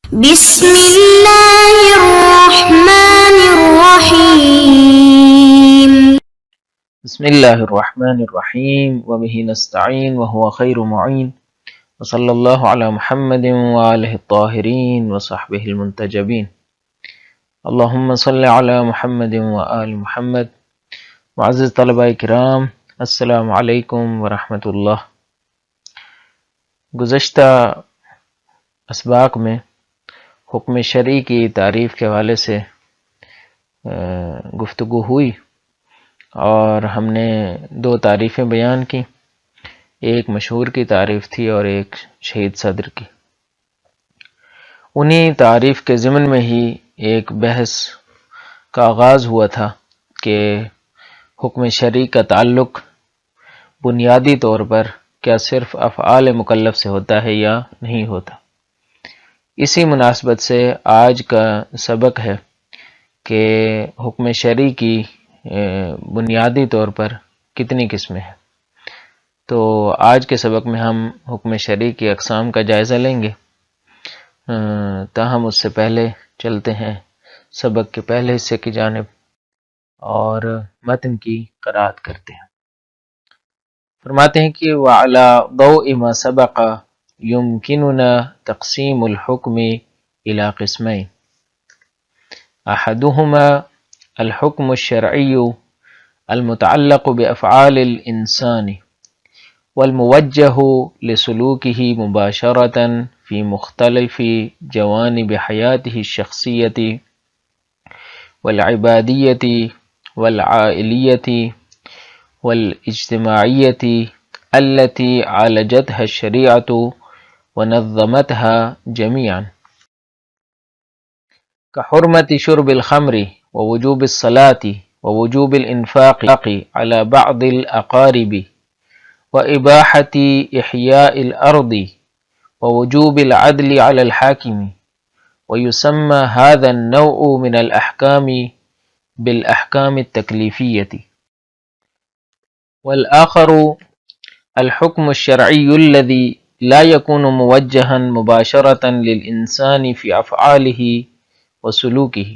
بسم الله الرحمن الرحيم. بسم الله الرحمن الرحيم وبه نستعين وهو خير معين وصلى الله على محمد وآله الطاهرين وصحبه المنتجبين. اللهم صل على محمد وآل محمد. معزز طلبہ کرام، السلام علیکم ورحمۃ اللہ۔ گزشتہ اسباق میں حکم شرعی کی تعریف کے حوالے سے گفتگو ہوئی اور ہم نے دو تعریفیں بیان کی، ایک مشہور کی تعریف تھی اور ایک شہید صدر کی۔ انہی تعریف کے ضمن میں ہی ایک بحث کا آغاز ہوا تھا کہ حکم شرعی کا تعلق بنیادی طور پر کیا صرف افعال مکلف سے ہوتا ہے یا نہیں ہوتا۔ اسی مناسبت سے آج کا سبق ہے کہ حکم شرعی کی بنیادی طور پر کتنی قسمیں ہیں۔ تو آج کے سبق میں ہم حکم شرعی کی اقسام کا جائزہ لیں گے، تاہم اس سے پہلے چلتے ہیں سبق کے پہلے حصے کی جانب اور متن کی قرأت کرتے ہیں۔ فرماتے ہیں کہ وَعَلَى ضَوْءِ مَا سَبَقَ يُمْكِنُنَا تَقْسِيمُ الْحُكْمِ إِلَى قِسْمَيْنِ أَحَدُهُمَا الْحُكْمُ الشَّرْعِيُّ الْمُتَعَلَّقُ بِأَفْعَالِ الْإِنسَانِ وَالْمُوَجَّهُ لِسُلُوكِهِ مُبَاشَرَةً فِي مُخْتَلِفِ جَوَانِبِ حَيَاتِهِ الشَّخْصِيَّةِ وَالْعِبَادِيَّةِ وَالْعَائِلِيَّةِ وَالْاجْتِمَاعِيَّةِ الَّتِي عَالَجَتْهَا الشَّرِيعَةُ وَنَظَّمَتْهَا جَمِيعًا كحرمة شرب الخمر ووجوب الصلاة ووجوب الإنفاق على بعض الأقارب وإباحة إحياء الأرض ووجوب العدل على الحاكم، ويسمى هذا النوع من الأحكام بالأحكام التكليفية. والآخر الحكم الشرعي الذي لا يكون موجها مباشرة للإنسان في أفعاله وسلوكه،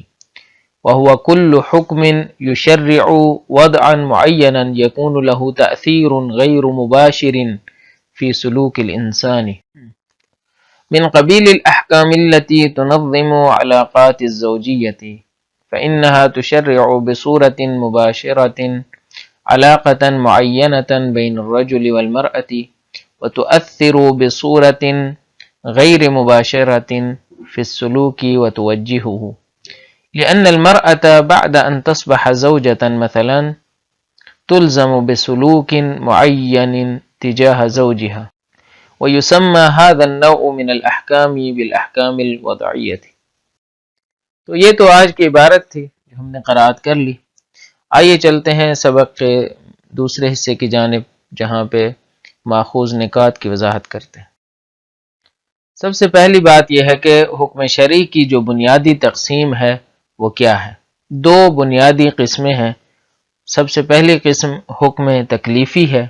وهو كل حكم يشرع وضعا معينا يكون له تأثير غير مباشر في سلوك الإنسان، من قبيل الأحكام التي تنظم علاقات الزوجية، فإنها تشرع بصورة مباشرة علاقة معينة بين الرجل والمرأة، وتؤثر بصورة غير مباشرة في السلوك وتوجهه، لأن المرأة بعد أن تصبح زوجة مثلا تلزم بسلوك معين تجاه زوجها، ويسمى هذا النوع من الأحكام بالأحكام الوضعية۔ تو یہ تو آج کی عبارت تھی جو ہم نے قرأت کر لی۔ آئیے چلتے ہیں سبق کے دوسرے حصے کی جانب جہاں پہ ماخوذ نکات کی وضاحت کرتے ہیں۔ سب سے پہلی بات یہ ہے کہ حکم شرعی کی جو بنیادی تقسیم ہے وہ کیا ہے۔ دو بنیادی قسمیں ہیں۔ سب سے پہلی قسم حکم تکلیفی ہے،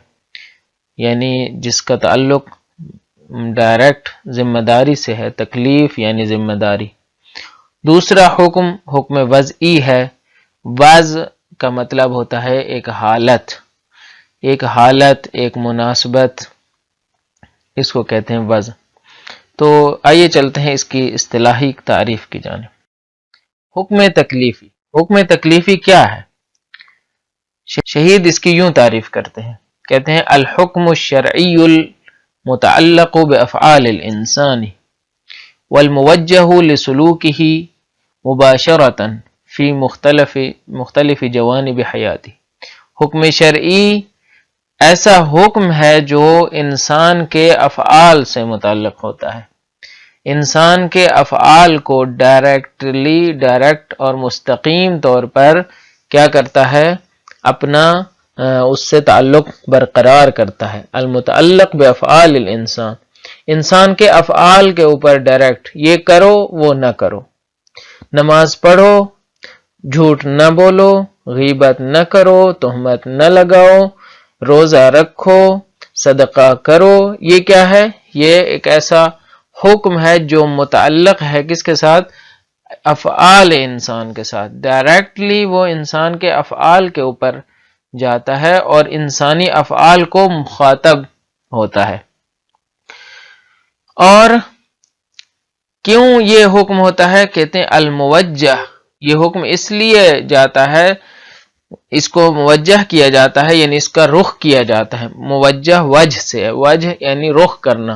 یعنی جس کا تعلق ڈائریکٹ ذمہ داری سے ہے، تکلیف یعنی ذمہ داری۔ دوسرا حکم وضعی ہے۔ وضع کا مطلب ہوتا ہے ایک حالت، ایک مناسبت، اس کو کہتے ہیں وضع۔ تو آئیے چلتے ہیں اس کی اصطلاحی تعریف کی جانب۔ حکم تکلیفی کیا ہے؟ شہید اس کی یوں تعریف کرتے ہیں، کہتے ہیں الحکم الشرعی المتعلق بافعال الانسان والموجہ لسلوکہ مباشرۃ فی مختلف جوانب حیاتی۔ حکم شرعی ایسا حکم ہے جو انسان کے افعال سے متعلق ہوتا ہے، انسان کے افعال کو ڈائریکٹ اور مستقیم طور پر کیا کرتا ہے، اپنا اس سے تعلق برقرار کرتا ہے۔ المتعلق بافعال الانسان، انسان کے افعال کے اوپر ڈائریکٹ، یہ کرو وہ نہ کرو، نماز پڑھو، جھوٹ نہ بولو، غیبت نہ کرو، تہمت نہ لگاؤ، روزہ رکھو، صدقہ کرو۔ یہ کیا ہے؟ یہ ایک ایسا حکم ہے جو متعلق ہے کس کے ساتھ؟ افعال انسان کے ساتھ، ڈائریکٹلی وہ انسان کے افعال کے اوپر جاتا ہے اور انسانی افعال کو مخاطب ہوتا ہے۔ اور کیوں یہ حکم ہوتا ہے؟ کہتے ہیں الموجہ، یہ حکم اس لیے جاتا ہے، اس کو موجہ کیا جاتا ہے، یعنی اس کا رخ کیا جاتا ہے، موجہ وجہ سے، وجہ یعنی رخ کرنا،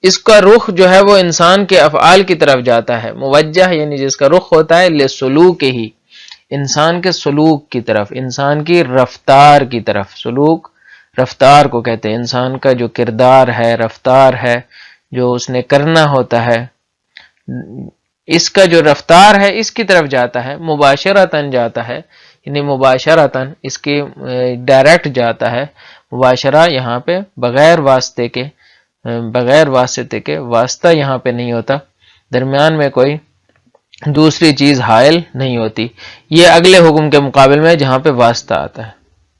اس کا رخ جو ہے وہ انسان کے افعال کی طرف جاتا ہے، موجہ یعنی جس کا رخ ہوتا ہے لسلوک ہی، انسان کے سلوک کی طرف، انسان کی رفتار کی طرف، سلوک رفتار کو کہتے ہیں، انسان کا جو کردار ہے، رفتار ہے، جو اس نے کرنا ہوتا ہے، اس کا جو رفتار ہے اس کی طرف جاتا ہے، مباشرتاً جاتا ہے، یعنی مباشرتاً اس کی ڈائریکٹ جاتا ہے، مباشرہ یہاں پہ بغیر واسطے کے، بغیر واسطے کے، واسطہ یہاں پہ نہیں ہوتا، درمیان میں کوئی دوسری چیز حائل نہیں ہوتی، یہ اگلے حکم کے مقابل میں جہاں پہ واسطہ آتا ہے،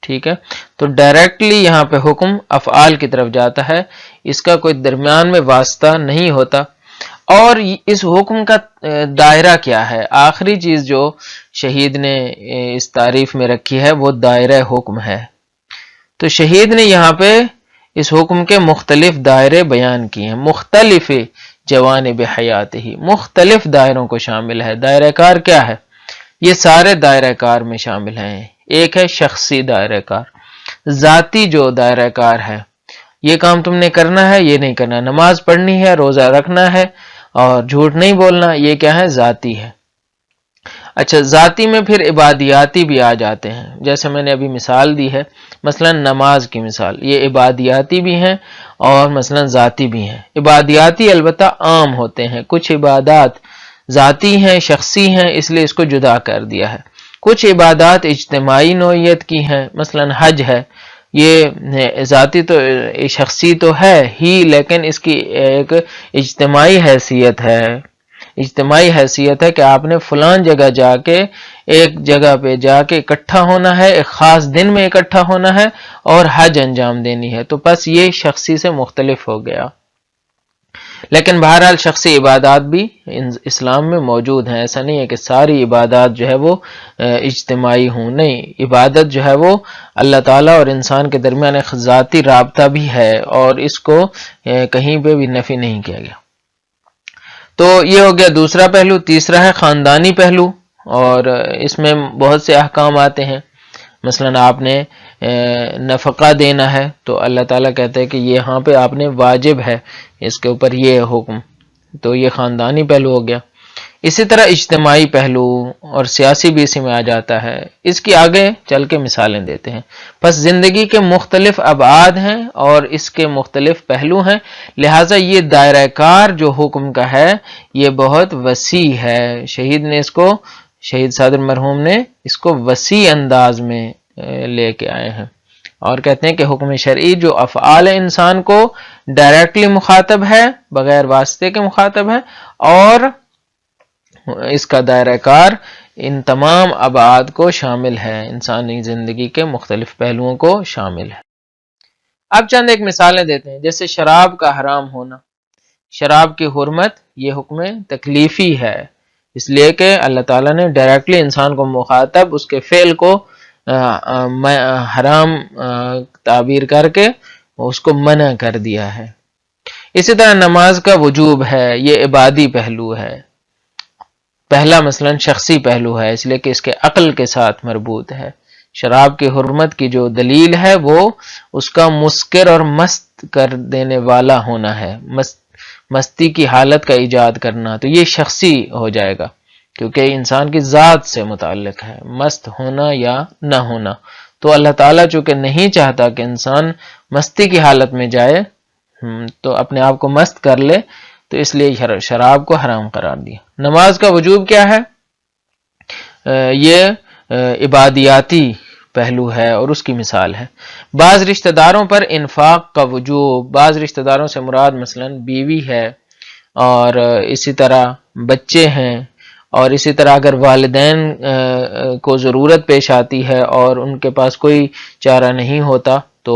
ٹھیک ہے؟ تو ڈائریکٹلی یہاں پہ حکم افعال کی طرف جاتا ہے، اس کا کوئی درمیان میں واسطہ نہیں ہوتا۔ اور اس حکم کا دائرہ کیا ہے؟ آخری چیز جو شہید نے اس تعریف میں رکھی ہے وہ دائرہ حکم ہے۔ تو شہید نے یہاں پہ اس حکم کے مختلف دائرے بیان کیے ہیں، مختلف جوانب حیات ہی، مختلف دائروں کو شامل ہے۔ دائرہ کار کیا ہے؟ یہ سارے دائرہ کار میں شامل ہیں۔ ایک ہے شخصی دائرہ کار، ذاتی جو دائرہ کار ہے، یہ کام تم نے کرنا ہے، یہ نہیں کرنا، نماز پڑھنی ہے، روزہ رکھنا ہے اور جھوٹ نہیں بولنا، یہ کیا ہے؟ ذاتی ہے۔ اچھا، ذاتی میں پھر عبادیاتی بھی آ جاتے ہیں، جیسے میں نے ابھی مثال دی ہے، مثلا نماز کی مثال، یہ عبادیاتی بھی ہیں اور مثلا ذاتی بھی ہیں۔ عبادیاتی البتہ عام ہوتے ہیں، کچھ عبادات ذاتی ہیں، شخصی ہیں، اس لیے اس کو جدا کر دیا ہے۔ کچھ عبادات اجتماعی نوعیت کی ہیں، مثلا حج ہے، یہ ذاتی تو شخصی تو ہے ہی، لیکن اس کی ایک اجتماعی حیثیت ہے، اجتماعی حیثیت ہے کہ آپ نے فلان جگہ جا کے، ایک جگہ پہ جا کے اکٹھا ہونا ہے، ایک خاص دن میں اکٹھا ہونا ہے اور حج انجام دینی ہے، تو بس یہ شخصی سے مختلف ہو گیا۔ لیکن بہرحال شخصی عبادات بھی اسلام میں موجود ہیں، ایسا نہیں ہے کہ ساری عبادات جو ہے وہ اجتماعی ہوں، نہیں، عبادت جو ہے وہ اللہ تعالیٰ اور انسان کے درمیان ایک ذاتی رابطہ بھی ہے اور اس کو کہیں پہ بھی نفی نہیں کیا گیا۔ تو یہ ہو گیا دوسرا پہلو۔ تیسرا ہے خاندانی پہلو، اور اس میں بہت سے احکام آتے ہیں، مثلا آپ نے نفقہ دینا ہے تو اللہ تعالیٰ کہتے ہیں کہ یہاں پہ آپ نے واجب ہے اس کے اوپر یہ حکم، تو یہ خاندانی پہلو ہو گیا۔ اسی طرح اجتماعی پہلو اور سیاسی بھی اسی میں آ جاتا ہے، اس کی آگے چل کے مثالیں دیتے ہیں۔ پس زندگی کے مختلف ابعاد ہیں اور اس کے مختلف پہلو ہیں، لہٰذا یہ دائرہ کار جو حکم کا ہے یہ بہت وسیع ہے۔ شہید نے اس کو، شہید صادر مرحوم نے اس کو وسیع انداز میں لے کے آئے ہیں، اور کہتے ہیں کہ حکم شرعی جو افعال انسان کو ڈائریکٹلی مخاطب ہے، بغیر واسطے کے مخاطب ہے، اور اس کا دائرہ کار ان تمام ابعاد کو شامل ہے، انسانی زندگی کے مختلف پہلوؤں کو شامل ہے۔ اب چند ایک مثالیں دیتے ہیں، جیسے شراب کا حرام ہونا، شراب کی حرمت یہ حکم تکلیفی ہے، اس لیے کہ اللہ تعالیٰ نے ڈائریکٹلی انسان کو مخاطب، اس کے فعل کو حرام تعبیر کر کے اس کو منع کر دیا ہے۔ اسی طرح نماز کا وجوب ہے، یہ عبادی پہلو ہے، پہلا مثلا شخصی پہلو ہے، اس لیے کہ اس کے عقل کے ساتھ مربوط ہے۔ شراب کی حرمت کی جو دلیل ہے وہ اس کا مسکر اور مست کر دینے والا ہونا ہے، مستی کی حالت کا ایجاد کرنا، تو یہ شخصی ہو جائے گا کیونکہ انسان کی ذات سے متعلق ہے، مست ہونا یا نہ ہونا۔ تو اللہ تعالیٰ چونکہ نہیں چاہتا کہ انسان مستی کی حالت میں جائے تو اپنے آپ کو مست کر لے، تو اس لیے شراب کو حرام قرار دیا۔ نماز کا وجوب کیا ہے؟ یہ عبادیاتی پہلو ہے اور اس کی مثال ہے۔ بعض رشتہ داروں پر انفاق کا وجوب، بعض رشتہ داروں سے مراد مثلا بیوی ہے اور اسی طرح بچے ہیں اور اسی طرح اگر والدین کو ضرورت پیش آتی ہے اور ان کے پاس کوئی چارہ نہیں ہوتا تو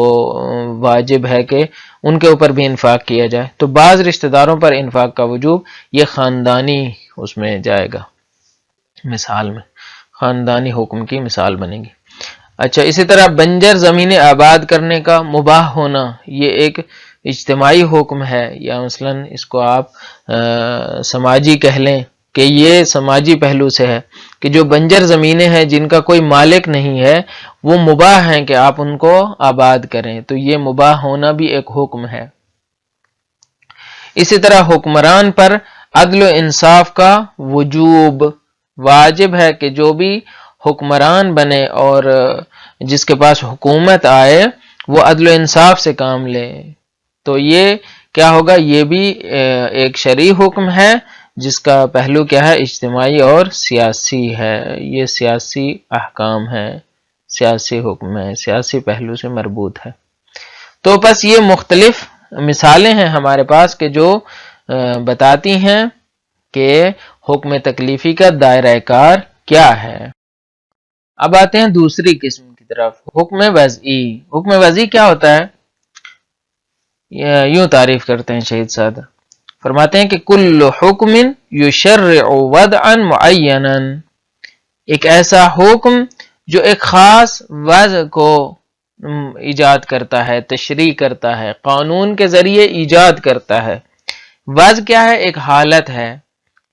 واجب ہے کہ ان کے اوپر بھی انفاق کیا جائے. تو بعض رشتہ داروں پر انفاق کا وجوب یہ خاندانی اس میں جائے گا، مثال میں خاندانی حکم کی مثال بنے گی. اچھا، اسی طرح بنجر زمینیں آباد کرنے کا مباح ہونا یہ ایک اجتماعی حکم ہے، یا مثلا اس کو آپ سماجی کہہ لیں کہ یہ سماجی پہلو سے ہے کہ جو بنجر زمینیں ہیں جن کا کوئی مالک نہیں ہے وہ مباح ہیں کہ آپ ان کو آباد کریں، تو یہ مباح ہونا بھی ایک حکم ہے. اسی طرح حکمران پر عدل و انصاف کا وجوب، واجب ہے کہ جو بھی حکمران بنے اور جس کے پاس حکومت آئے وہ عدل و انصاف سے کام لے. تو یہ کیا ہوگا؟ یہ بھی ایک شرعی حکم ہے جس کا پہلو کیا ہے؟ اجتماعی اور سیاسی ہے. یہ سیاسی احکام ہے، سیاسی حکم ہے، سیاسی پہلو سے مربوط ہے. تو بس یہ مختلف مثالیں ہیں ہمارے پاس کہ جو بتاتی ہیں کہ حکم تکلیفی کا دائرہ کار کیا ہے. اب آتے ہیں دوسری قسم کی طرف، حکم وضعی. حکم وضعی کیا ہوتا ہے؟ یوں تعریف کرتے ہیں شہید صادق، فرماتے ہیں کہ کل حکم یشرع وضعا معینا، ایک ایسا حکم جو ایک خاص وضع کو ایجاد کرتا ہے، تشریع کرتا ہے، قانون کے ذریعے ایجاد کرتا ہے. وضع کیا ہے؟ ایک حالت ہے،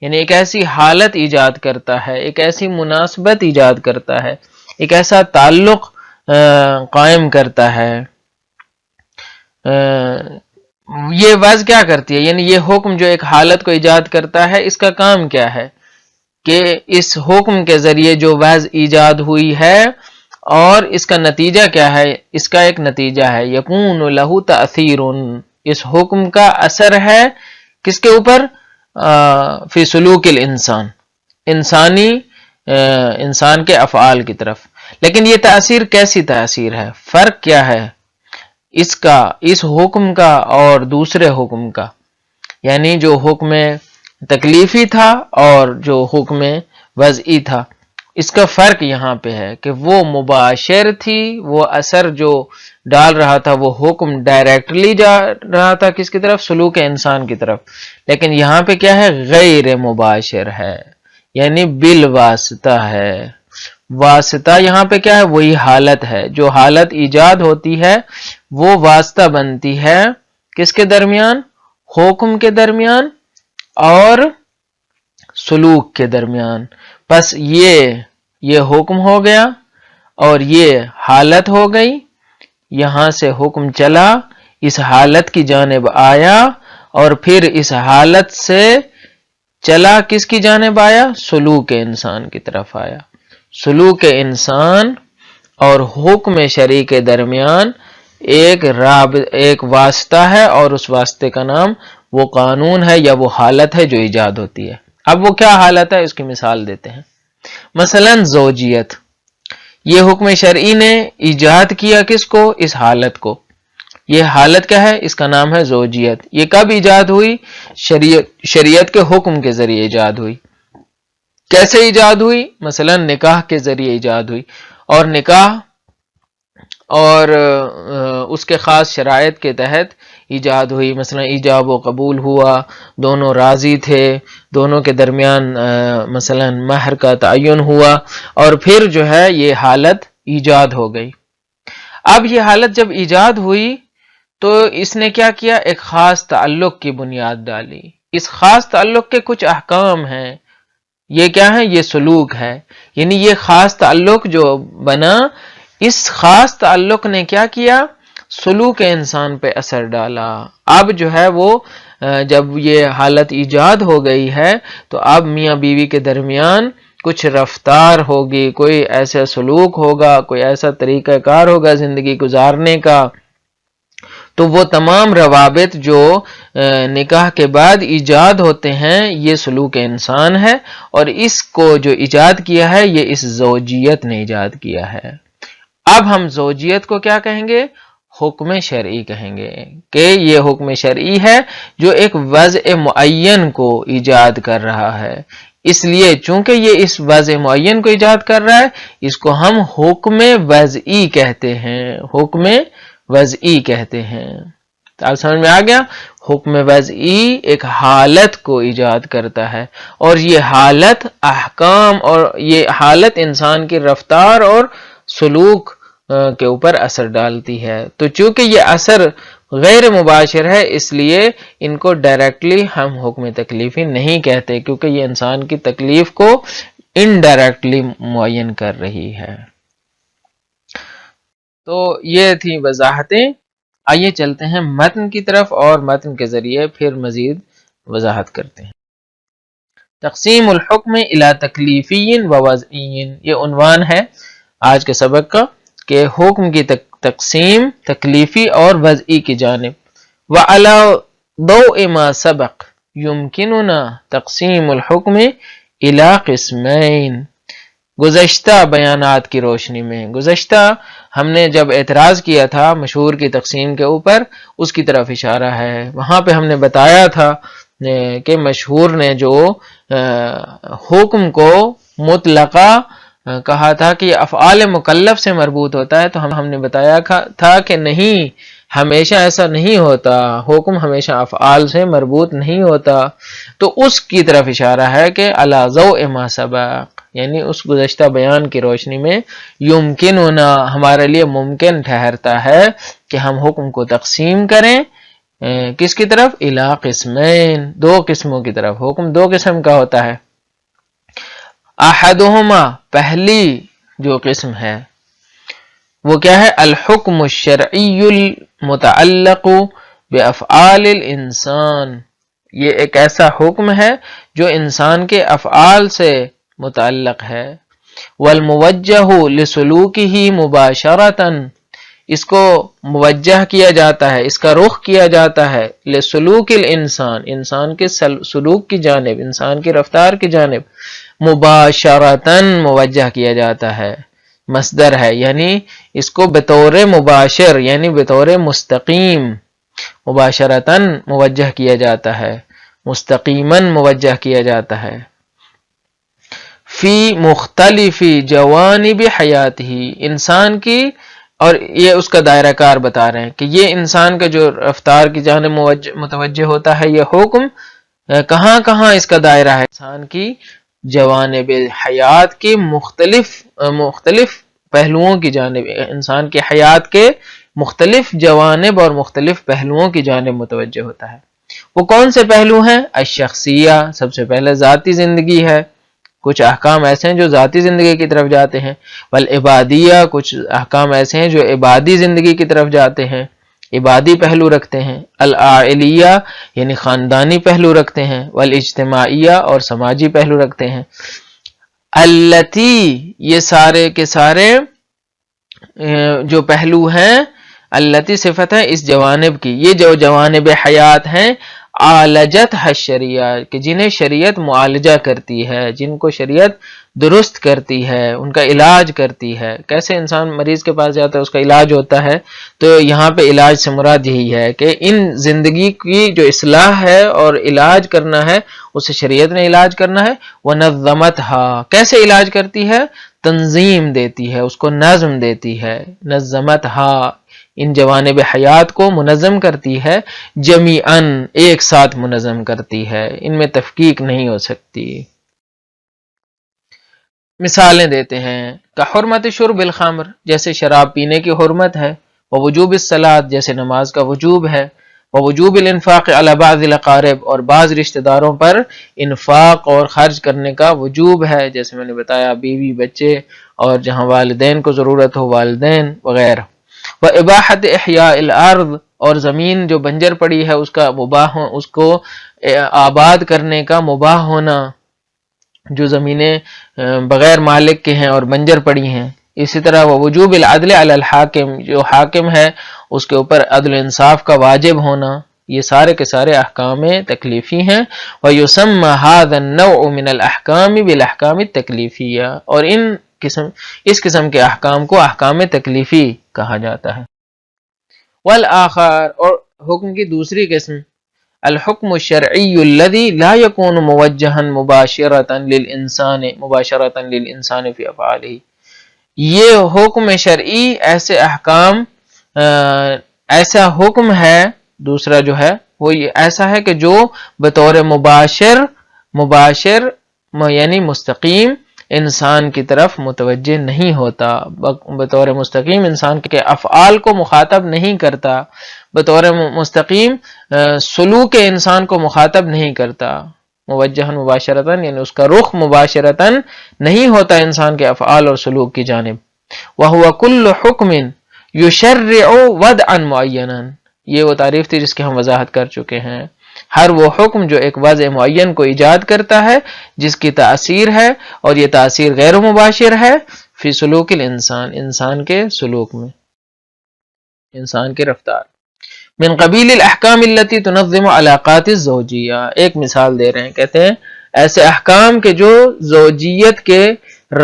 یعنی ایک ایسی حالت ایجاد کرتا ہے، ایک ایسی مناسبت ایجاد کرتا ہے، ایک ایسا تعلق قائم کرتا ہے. یہ وضع کیا کرتی ہے؟ یعنی یہ حکم جو ایک حالت کو ایجاد کرتا ہے اس کا کام کیا ہے کہ اس حکم کے ذریعے جو وضع ایجاد ہوئی ہے اور اس کا نتیجہ کیا ہے؟ اس کا ایک نتیجہ ہے یکون لہ تأثیر، اس حکم کا اثر ہے کس کے اوپر؟ فی سلوک الانسان، انسان کے افعال کی طرف. لیکن یہ تاثیر کیسی تاثیر ہے؟ فرق کیا ہے اس کا، اس حکم کا اور دوسرے حکم کا؟ یعنی جو حکم تکلیفی تھا اور جو حکم وضعی تھا، اس کا فرق یہاں پہ ہے کہ وہ مباشر تھی، وہ اثر جو ڈال رہا تھا وہ حکم ڈائریکٹلی جا رہا تھا کس کی طرف؟ سلوک انسان کی طرف. لیکن یہاں پہ کیا ہے؟ غیر مباشر ہے، یعنی بالواسطہ ہے. واسطہ یہاں پہ کیا ہے؟ وہی حالت ہے، جو حالت ایجاد ہوتی ہے وہ واسطہ بنتی ہے کس کے درمیان؟ حکم کے درمیان اور سلوک کے درمیان. پس یہ حکم ہو گیا اور یہ حالت ہو گئی، یہاں سے حکم چلا، اس حالت کی جانب آیا اور پھر اس حالت سے چلا کس کی جانب آیا؟ سلوک انسان کی طرف آیا. سلوک انسان اور حکم شرعی کے درمیان ایک واسطہ ہے اور اس واسطے کا نام وہ قانون ہے یا وہ حالت ہے جو ایجاد ہوتی ہے. اب وہ کیا حالت ہے اس کی مثال دیتے ہیں. مثلا زوجیت، یہ حکم شرعی نے ایجاد کیا کس کو؟ اس حالت کو. یہ حالت کیا ہے؟ اس کا نام ہے زوجیت. یہ کب ایجاد ہوئی؟ شریعت کے حکم کے ذریعے ایجاد ہوئی. کیسے ایجاد ہوئی؟ مثلا نکاح کے ذریعے ایجاد ہوئی، اور نکاح اور اس کے خاص شرائط کے تحت ایجاد ہوئی. مثلا ایجاب و قبول ہوا، دونوں راضی تھے، دونوں کے درمیان مثلا مہر کا تعین ہوا اور پھر جو ہے یہ حالت ایجاد ہو گئی. اب یہ حالت جب ایجاد ہوئی تو اس نے کیا کیا؟ ایک خاص تعلق کی بنیاد ڈالی. اس خاص تعلق کے کچھ احکام ہیں، یہ کیا ہے؟ یہ سلوک ہے. یعنی یہ خاص تعلق جو بنا، اس خاص تعلق نے کیا کیا؟ سلوک انسان پہ اثر ڈالا. اب جو ہے وہ جب یہ حالت ایجاد ہو گئی ہے تو اب میاں بیوی کے درمیان کچھ رفتار ہوگی، کوئی ایسا سلوک ہوگا، کوئی ایسا طریقہ کار ہوگا زندگی گزارنے کا. تو وہ تمام روابط جو نکاح کے بعد ایجاد ہوتے ہیں یہ سلوک انسان ہے، اور اس کو جو ایجاد کیا ہے یہ اس زوجیت نے ایجاد کیا ہے. اب ہم زوجیت کو کیا کہیں گے؟ حکم شرعی کہیں گے کہ یہ حکم شرعی ہے جو ایک وضع معین کو ایجاد کر رہا ہے. اس لیے چونکہ یہ اس وضع معین کو ایجاد کر رہا ہے اس کو ہم حکم وضعی کہتے ہیں. حکم وضعی کہتے ہیں. تو آپ سمجھ میں آ گیا؟ حکم وضعی ایک حالت کو ایجاد کرتا ہے اور یہ حالت احکام اور یہ حالت انسان کی رفتار اور سلوک کے اوپر اثر ڈالتی ہے. تو چونکہ یہ اثر غیر مباشر ہے اس لیے ان کو ڈائریکٹلی ہم حکم تکلیفی نہیں کہتے کیونکہ یہ انسان کی تکلیف کو انڈائریکٹلی معین کر رہی ہے. تو یہ تھی وضاحتیں. آئیے چلتے ہیں متن کی طرف اور متن کے ذریعے پھر مزید وضاحت کرتے ہیں. تقسیم الحکم الی تکلیفی و وضعی، یہ عنوان ہے آج کے سبق کا کہ حکم کی تقسیم تکلیفی اور وضعی کی جانب. وعلی ضوء ما سبق یمکننا تقسیم الحکم الی قسمین. گزشتہ بیانات کی روشنی میں، گزشتہ ہم نے جب اعتراض کیا تھا مشہور کی تقسیم کے اوپر اس کی طرف اشارہ ہے. وہاں پہ ہم نے بتایا تھا کہ مشہور نے جو حکم کو مطلقہ کہا تھا کہ افعال مکلف سے مربوط ہوتا ہے، تو ہم نے بتایا تھا کہ نہیں، ہمیشہ ایسا نہیں ہوتا، حکم ہمیشہ افعال سے مربوط نہیں ہوتا. تو اس کی طرف اشارہ ہے کہ علی ضوء ما سبق، یعنی اس گزشتہ بیان کی روشنی میں یمکننا ہمارے لیے ممکن ٹھہرتا ہے کہ ہم حکم کو تقسیم کریں کس کی طرف؟ الی قسمین، دو قسموں کی طرف. حکم دو قسم کا ہوتا ہے. احدہما، پہلی جو قسم ہے وہ کیا ہے؟ الحکم الشرعی المتعلق بافعال الانسان، یہ ایک ایسا حکم ہے جو انسان کے افعال سے متعلق ہے. والموجہ لسلوکہ مباشرۃ، اس کو موجہ کیا جاتا ہے، اس کا رخ کیا جاتا ہے لسلوک الانسان، انسان کے سلوک کی جانب، انسان کی رفتار کی جانب مباشرتاً موجہ کیا جاتا ہے. مصدر ہے، یعنی اس کو بطور مباشر یعنی بطور مستقیم مباشرتاً موجہ کیا جاتا ہے، مستقیماً موجہ کیا جاتا ہے. فی مختلف جوانب حیاتہ، انسان کی، اور یہ اس کا دائرہ کار بتا رہے ہیں کہ یہ انسان کا جو رفتار کی جانب متوجہ ہوتا ہے یہ حکم کہاں کہاں اس کا دائرہ ہے؟ انسان کی جوانب حیات کی مختلف پہلوؤں کی جانب، انسان کی حیات کے مختلف جوانب اور مختلف پہلوؤں کی جانب متوجہ ہوتا ہے. وہ کون سے پہلو ہیں؟ الشخصیہ، سب سے پہلے ذاتی زندگی ہے، کچھ احکام ایسے ہیں جو ذاتی زندگی کی طرف جاتے ہیں. والعبادیہ، کچھ احکام ایسے ہیں جو عبادی زندگی کی طرف جاتے ہیں، عبادی پہلو رکھتے ہیں. العائلیہ، یعنی خاندانی پہلو رکھتے ہیں. والاجتماعیہ، اور سماجی پہلو رکھتے ہیں. التی، یہ سارے کے سارے جو پہلو ہیں، التی صفت ہے اس جوانب کی، یہ جو جوانب حیات ہیں، عالجت الشریعہ، کہ جنہیں شریعت معالجہ کرتی ہے، جن کو شریعت درست کرتی ہے، ان کا علاج کرتی ہے. کیسے انسان مریض کے پاس جاتا ہے اس کا علاج ہوتا ہے، تو یہاں پہ علاج سے مراد یہی ہے کہ ان زندگی کی جو اصلاح ہے اور علاج کرنا ہے اسے شریعت نے علاج کرنا ہے. وَنَظَّمَتْهَا، کیسے علاج کرتی ہے؟ تنظیم دیتی ہے، اس کو نظم دیتی ہے. نظمتها، ان جوانب حیات کو منظم کرتی ہے. جمیعاً، ایک ساتھ منظم کرتی ہے، ان میں تفکیک نہیں ہو سکتی. مثالیں دیتے ہیں کہ حرمت شرب الخمر، جیسے شراب پینے کی حرمت ہے. ووجوب الصلاۃ، جیسے نماز کا وجوب ہے. ووجوب الانفاق علی بعض الاقارب، اور بعض رشتہ داروں پر انفاق اور خرچ کرنے کا وجوب ہے، جیسے میں نے بتایا بیوی، بچے، اور جہاں والدین کو ضرورت ہو والدین وغیرہ. واباحت احیاء الارض، اور زمین جو بنجر پڑی ہے اس کا مباح، اس کو آباد کرنے کا مباح ہونا، جو زمینیں بغیر مالک کے ہیں اور بنجر پڑی ہیں. اسی طرح وجوب العدل علی الحاکم، جو حاکم ہے اس کے اوپر عدل و انصاف کا واجب ہونا. یہ سارے کے سارے احکام تکلیفی ہیں. وَيُسَمَّى هَذَا النَّوْعُ مِنَ الْأَحْكَامِ بِالْأَحْكَامِ التَّكْلِيفِيَّةِ، اور اس قسم کے احکام کو احکام تکلیفی کہا جاتا ہے. والآخر، اور حکم کی دوسری قسم الحکم الشرعی الذی لا یکون موجہا مباشرتا للانسان فی افعالہ، یہ حکم شرعی ایسے احکام ایسا حکم ہے دوسرا جو ہے وہ ایسا ہے کہ جو بطور مباشر یعنی مستقیم انسان کی طرف متوجہ نہیں ہوتا، بطور مستقیم انسان کے افعال کو مخاطب نہیں کرتا، بطور مستقیم سلوک انسان کو مخاطب نہیں کرتا، موجہن مباشرتاً یعنی اس کا رخ مباشرتاً نہیں ہوتا انسان کے افعال اور سلوک کی جانب۔ وَهُوَ كُلُّ حُكْمٍ يُشَرِّعُ وَضْعًا مُعَيَّنًا، یہ وہ تعریف تھی جس کی ہم وضاحت کر چکے ہیں، ہر وہ حکم جو ایک وضع معین کو ایجاد کرتا ہے جس کی تاثیر ہے اور یہ تاثیر غیر مباشر ہے فی سلوک الانسان، انسان کے سلوک میں، انسان کے رفتار، من قبیل الاحکام التي تنظم علاقات الزوجیہ، ایک مثال دے رہے ہیں، کہتے ہیں ایسے احکام کے جو زوجیت کے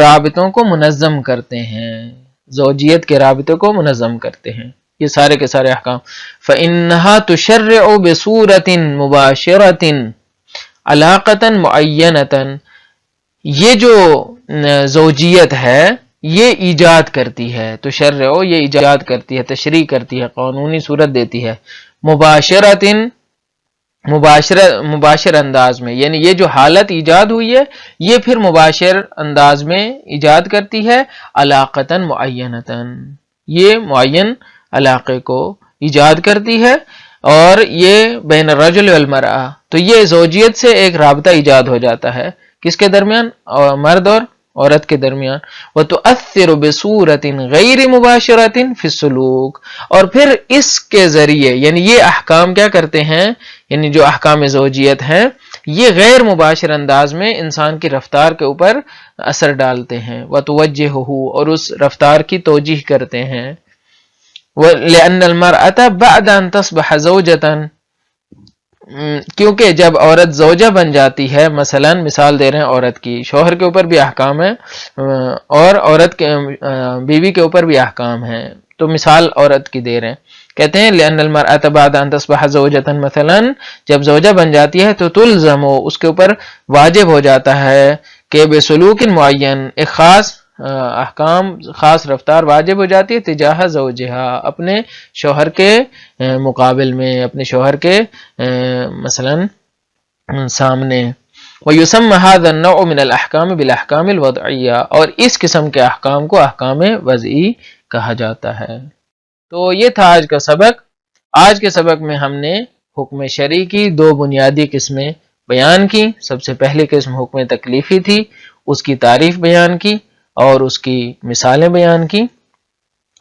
رابطوں کو منظم کرتے ہیں، زوجیت کے رابطوں کو منظم کرتے ہیں، یہ سارے کے سارے احکام فَإِنَّهَا تُشَرِّعُ بِصُورَةٍ مُبَاشِرَةٍ عَلَاقَةً مُعَيَّنَةً، یہ جو زوجیت ہے یہ ایجاد کرتی ہے، تشرع یہ ایجاد کرتی ہے، تشریع کرتی ہے، قانونی صورت دیتی ہے، مباشر انداز میں، یعنی یہ جو حالت ایجاد ہوئی ہے یہ پھر مباشر انداز میں ایجاد کرتی ہے، علاقتاً معینتاً، یہ معین علاقے کو ایجاد کرتی ہے، اور یہ بین الرجل والمرأہ، تو یہ زوجیت سے ایک رابطہ ایجاد ہو جاتا ہے، کس کے درمیان؟ مرد اور عورت کے درمیان، وَتُؤَثِّرُ بِصُورَةٍ غَيْرِ مُبَاشِرَةٍ فِي السُّلُوكِ، اور پھر اس کے ذریعے یعنی یہ احکام کیا کرتے ہیں، یعنی جو احکام زوجیت ہیں یہ غیر مباشر انداز میں انسان کی رفتار کے اوپر اثر ڈالتے ہیں، وَتُوَجِّهُ، اور اس رفتار کی توجیہ کرتے ہیں، لِأَنَّ الْمَرْأَةَ بَعْدَ أَن تَصْبَحَ زَوْجَةً، کیونکہ جب عورت زوجہ بن جاتی ہے، مثلا مثال دے رہے ہیں عورت کی، شوہر کے اوپر بھی احکام ہے اور عورت کے بیوی کے اوپر بھی احکام ہیں، تو مثال عورت کی دے رہے ہیں، کہتے ہیں لِأَنَّ الْمَرْأَةَ بَعْدَ أَن تَصْبَحَ زَوْجَةً، مثلا جب زوجہ بن جاتی ہے تو تلزم، اس کے اوپر واجب ہو جاتا ہے کہ بسلوک معین، ایک خاص احکام خاص رفتار واجب ہو جاتی ہے تجاہ زوجہا، اپنے شوہر کے مقابل میں، اپنے شوہر کے مثلا سامنے، وَيُسَمَّ هَذَا النَّوْعُ مِنَ الْأَحْكَامِ بِالْأَحْكَامِ الْوَضْعِيَّةِ، اور اس قسم کے احکام کو احکام وضعی کہا جاتا ہے۔ تو یہ تھا آج کا سبق۔ آج کے سبق میں ہم نے حکم شرعی کی دو بنیادی قسمیں بیان کی، سب سے پہلی قسم حکم تکلیفی تھی، اس کی تعریف بیان کی اور اس کی مثالیں بیان کی،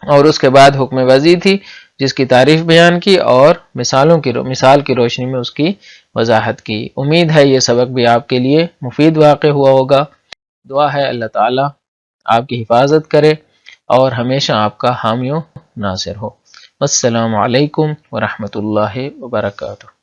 اور اس کے بعد حکم وضعی تھی جس کی تعریف بیان کی اور مثال کی روشنی میں اس کی وضاحت کی۔ امید ہے یہ سبق بھی آپ کے لیے مفید واقع ہوا ہوگا۔ دعا ہے اللہ تعالی آپ کی حفاظت کرے اور ہمیشہ آپ کا حامی و ناصر ہو۔ السلام علیکم ورحمۃ اللہ وبرکاتہ۔